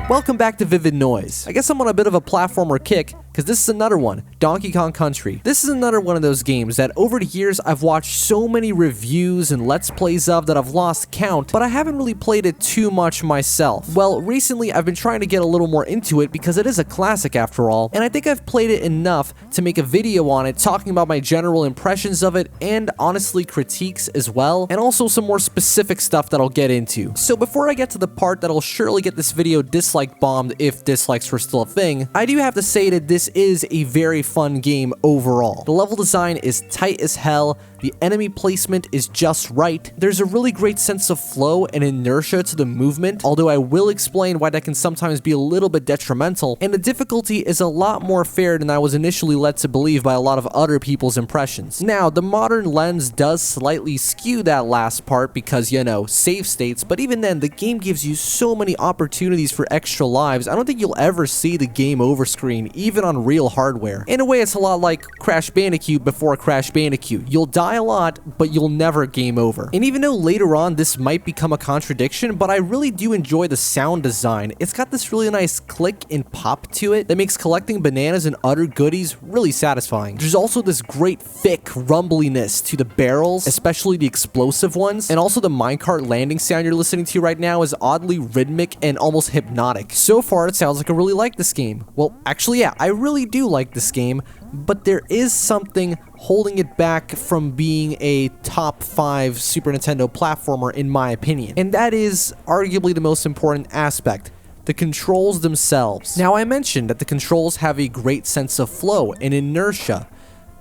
Welcome back to Vivid Noise. I guess I'm on a bit of a platformer kick, because this is another one, Donkey Kong Country. This is another one of those games that over the years I've watched so many reviews and let's plays of that I've lost count, but I haven't really played it too much myself. Well, recently I've been trying to get a little more into it because it is a classic after all, and I think I've played it enough to make a video on it talking about my general impressions of it and honestly critiques as well, and also some more specific stuff that I'll get into. So before I get to the part that'll surely get this video dislike bombed if dislikes were still a thing, I do have to say that this is a very fun game overall. The level design is tight as hell, the enemy placement is just right, there's a really great sense of flow and inertia to the movement, although I will explain why that can sometimes be a little bit detrimental, and the difficulty is a lot more fair than I was initially led to believe by a lot of other people's impressions. Now, the modern lens does slightly skew that last part because, you know, save states, but even then, the game gives you so many opportunities for extra lives, I don't think you'll ever see the game over screen, even on real hardware. In a way, it's a lot like Crash Bandicoot before Crash Bandicoot. You'll die a lot, but you'll never game over. And even though later on this might become a contradiction, but I really do enjoy the sound design. It's got this really nice click and pop to it that makes collecting bananas and other goodies really satisfying. There's also this great thick rumbliness to the barrels, especially the explosive ones, and also the minecart landing sound you're listening to right now is oddly rhythmic and almost hypnotic. So far, it sounds like I really like this game. Well, actually, yeah, I really do like this game, but there is something holding it back from being a top 5 Super Nintendo platformer in my opinion, and that is arguably the most important aspect. The controls themselves. Now, I mentioned that the controls have a great sense of flow and inertia,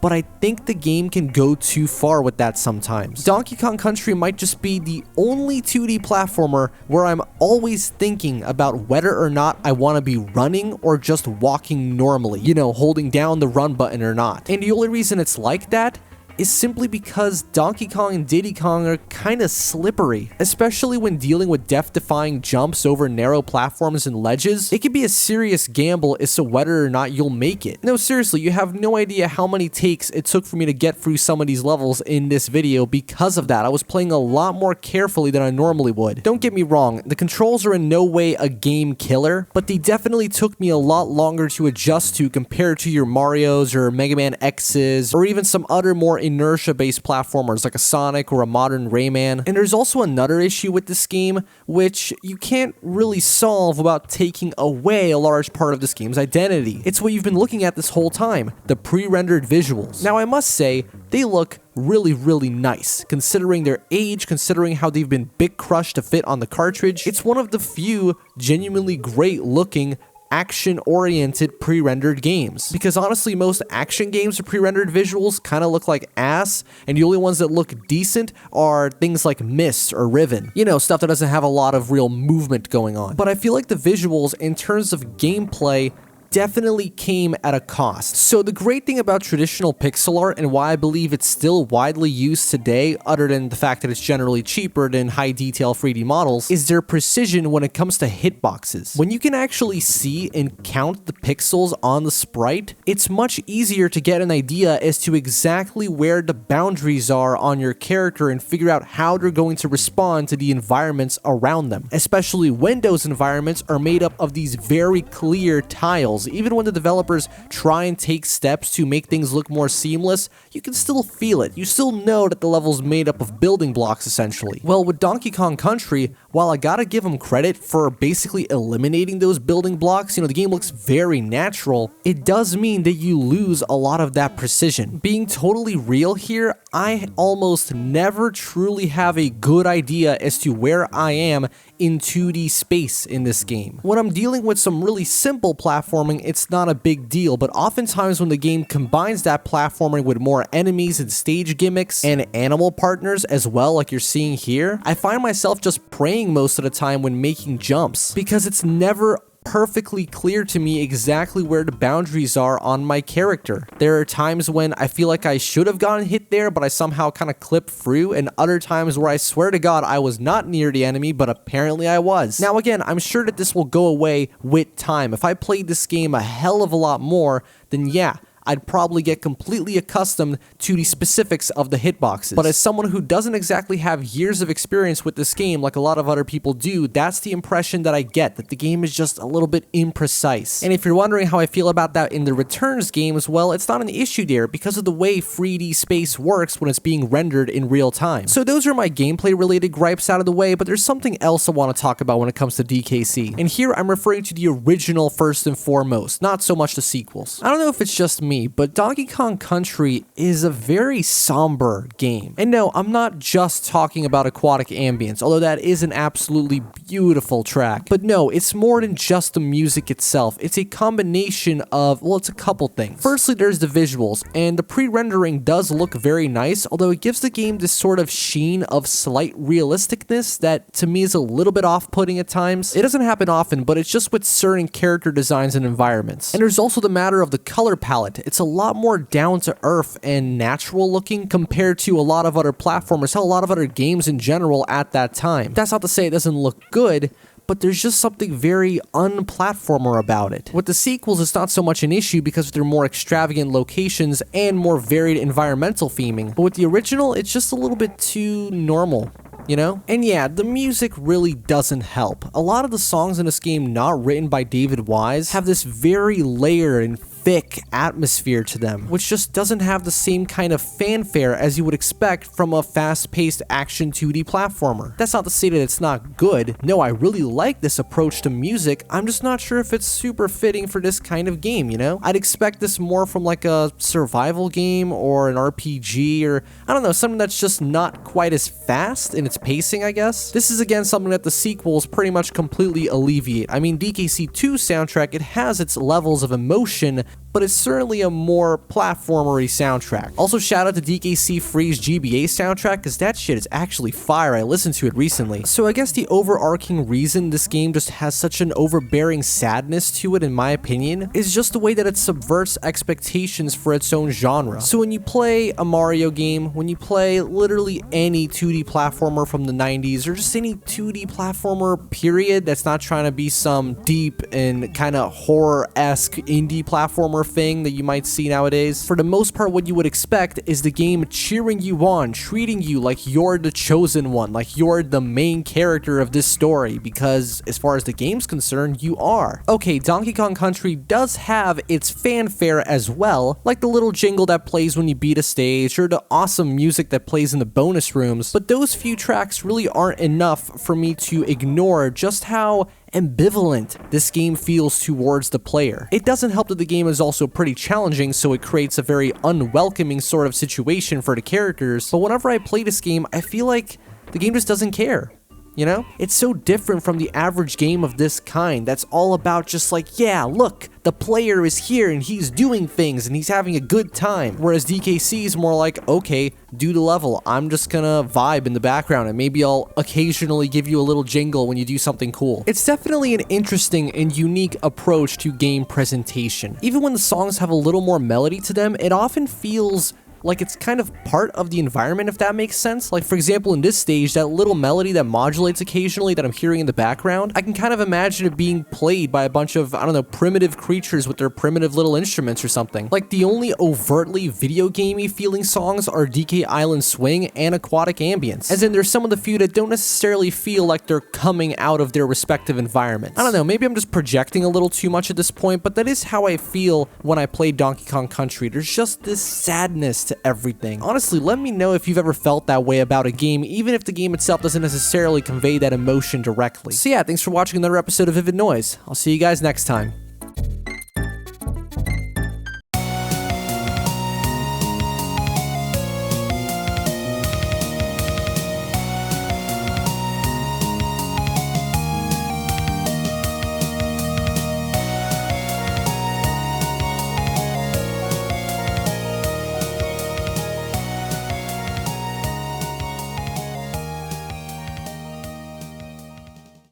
but I think the game can go too far with that sometimes. Donkey Kong Country might just be the only 2D platformer where I'm always thinking about whether or not I want to be running or just walking normally, you know, holding down the run button or not. And the only reason it's like that is simply because Donkey Kong and Diddy Kong are kinda slippery, especially when dealing with death-defying jumps over narrow platforms and ledges. It can be a serious gamble as to whether or not you'll make it. No, seriously, you have no idea how many takes it took for me to get through some of these levels in this video because of that. I was playing a lot more carefully than I normally would. Don't get me wrong, the controls are in no way a game killer, but they definitely took me a lot longer to adjust to compared to your Marios or Mega Man X's or even some other more inertia-based platformers like a Sonic or a modern Rayman. And there's also another issue with this game, which you can't really solve without taking away a large part of this game's identity. It's what you've been looking at this whole time, the pre-rendered visuals. Now, I must say, they look really nice, considering their age, considering how they've been bit crushed to fit on the cartridge. It's one of the few genuinely great looking action-oriented pre-rendered games. Because honestly, most action games with pre-rendered visuals kind of look like ass, and the only ones that look decent are things like Myst or Riven. You know, stuff that doesn't have a lot of real movement going on. But I feel like the visuals, in terms of gameplay, definitely came at a cost. So the great thing about traditional pixel art and why I believe it's still widely used today, other than the fact that it's generally cheaper than high detail 3D models, is their precision when it comes to hitboxes. When you can actually see and count the pixels on the sprite, it's much easier to get an idea as to exactly where the boundaries are on your character and figure out how they're going to respond to the environments around them, especially when those environments are made up of these very clear tiles. Even when the developers try and take steps to make things look more seamless, you can still feel it. You still know that the level's made up of building blocks, essentially. Well, with Donkey Kong Country, while I gotta give them credit for basically eliminating those building blocks, you know, the game looks very natural, it does mean that you lose a lot of that precision. Being totally real here, I almost never truly have a good idea as to where I am in 2D space in this game. When I'm dealing with some really simple platforming, it's not a big deal, but oftentimes when the game combines that platforming with more enemies and stage gimmicks and animal partners as well, like you're seeing here, I find myself just praying most of the time when making jumps, because it's never perfectly clear to me exactly where the boundaries are on my character. There are times when I feel like I should have gotten hit there, but I somehow kind of clipped through, and other times where I swear to God I was not near the enemy, but apparently I was. Now again, I'm sure that this will go away with time. If I played this game a hell of a lot more, then yeah, I'd probably get completely accustomed to the specifics of the hitboxes. But as someone who doesn't exactly have years of experience with this game like a lot of other people do, that's the impression that I get, that the game is just a little bit imprecise. And if you're wondering how I feel about that in the Returns games, well, it's not an issue there because of the way 3D space works when it's being rendered in real time. So those are my gameplay related gripes out of the way, but there's something else I want to talk about when it comes to DKC. And here I'm referring to the original first and foremost, not so much the sequels. I don't know if it's just me, but Donkey Kong Country is a very somber game. And no, I'm not just talking about aquatic ambience, although that is an absolutely beautiful track. But no, it's more than just the music itself. It's a combination of, well, it's a couple things. Firstly, there's the visuals, and the pre-rendering does look very nice, although it gives the game this sort of sheen of slight realisticness that to me is a little bit off-putting at times. It doesn't happen often, but it's just with certain character designs and environments. And there's also the matter of the color palette. It's a lot more down-to-earth and natural looking compared to a lot of other platformers, hell, a lot of other games in general at that time. That's not to say it doesn't look good, but there's just something very unplatformer about it. With the sequels, it's not so much an issue because they're more extravagant locations and more varied environmental theming, but with the original, it's just a little bit too normal, you know? And yeah, the music really doesn't help. A lot of the songs in this game not written by David Wise have this very layered and thick atmosphere to them, which just doesn't have the same kind of fanfare as you would expect from a fast-paced action 2D platformer. That's not to say that it's not good. No, I really like this approach to music. I'm just not sure if it's super fitting for this kind of game, you know? I'd expect this more from like a survival game or an RPG or, I don't know, something that's just not quite as fast in its pacing, I guess. This is again something that the sequels pretty much completely alleviate. I mean, DKC 2's soundtrack, it has its levels of emotion, but it's certainly a more platformery soundtrack. Also, shout out to DKC Free's GBA soundtrack, because that shit is actually fire. I listened to it recently. So I guess the overarching reason this game just has such an overbearing sadness to it, in my opinion, is just the way that it subverts expectations for its own genre. So when you play a Mario game, when you play literally any 2D platformer from the 90s, or just any 2D platformer period that's not trying to be some deep and kind of horror-esque indie platformer thing that you might see nowadays. For the most part, what you would expect is the game cheering you on, treating you like you're the chosen one, like you're the main character of this story, because as far as the game's concerned, you are. Okay, Donkey Kong Country does have its fanfare as well, like the little jingle that plays when you beat a stage, or the awesome music that plays in the bonus rooms, but those few tracks really aren't enough for me to ignore just how ambivalent this game feels towards the player. It doesn't help that the game is also pretty challenging, so it creates a very unwelcoming sort of situation for the characters, but whenever I play this game, I feel like the game just doesn't care. You know? It's so different from the average game of this kind that's all about just like, yeah, look, the player is here and he's doing things and he's having a good time. Whereas DKC is more like, okay, do the level. I'm just gonna vibe in the background and maybe I'll occasionally give you a little jingle when you do something cool. It's definitely an interesting and unique approach to game presentation. Even when the songs have a little more melody to them, it often feels like it's kind of part of the environment, if that makes sense. Like, for example, in this stage, that little melody that modulates occasionally that I'm hearing in the background, I can kind of imagine it being played by a bunch of, I don't know, primitive creatures with their primitive little instruments or something. Like, the only overtly video gamey feeling songs are DK Island Swing and Aquatic Ambience. As in, there's some of the few that don't necessarily feel like they're coming out of their respective environments. I don't know, maybe I'm just projecting a little too much at this point, but that is how I feel when I play Donkey Kong Country. There's just this sadness to everything. Honestly, let me know if you've ever felt that way about a game, even if the game itself doesn't necessarily convey that emotion directly. So yeah, thanks for watching another episode of Vivid Noise. I'll see you guys next time.